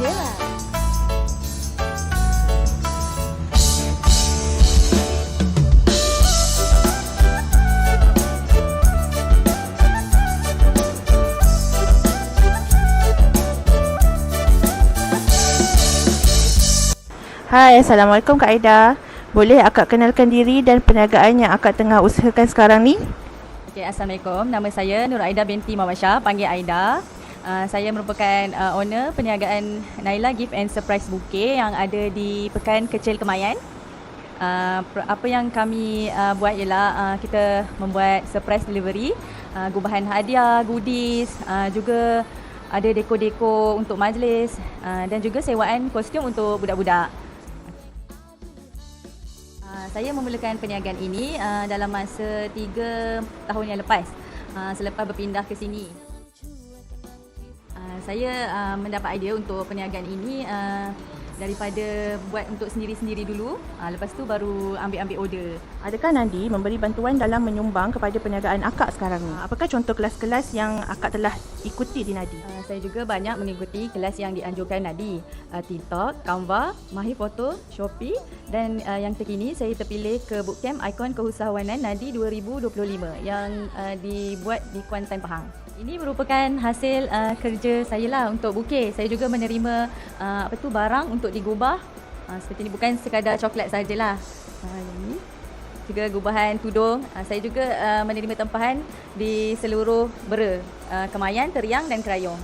Jendela. Hai, Assalamualaikum Kak Aida. Boleh akak kenalkan diri dan perniagaan yang akak tengah usahakan sekarang ni? Okay, Assalamualaikum. Nama saya Nur Aida binti Muhammad Shah, panggil Aida. Saya merupakan owner perniagaan Naila Gift and Surprise Bouquet yang ada di Pekan Kecil Kemayan. Apa yang kami buat ialah kita membuat surprise delivery, gubahan hadiah, goodies, juga ada dekor-dekor untuk majlis dan juga sewaan kostum untuk budak-budak. Saya memulakan perniagaan ini dalam masa 3 tahun yang lepas selepas berpindah ke sini. Saya mendapat idea untuk perniagaan ini daripada buat untuk sendiri-sendiri dulu, lepas tu baru ambil order. Adakah Nadi memberi bantuan dalam menyumbang kepada perniagaan akak sekarang ni? Apakah contoh kelas-kelas yang akak telah ikuti di Nadi? Saya juga banyak mengikuti kelas yang dianjurkan Nadi, TikTok, Canva, Mahir Foto, Shopee dan yang terkini saya terpilih ke Bootcamp Ikon Keusahawanan Nadi 2025 yang dibuat di Kuantan, Pahang. Ini merupakan hasil kerja saya lah untuk bouquet. Saya juga menerima barang untuk digubah seperti ini, bukan sekadar coklat sajalah. Ini juga gubahan tudung. Saya juga menerima tempahan di seluruh bera, Kemayan, Teriang dan Kerayong.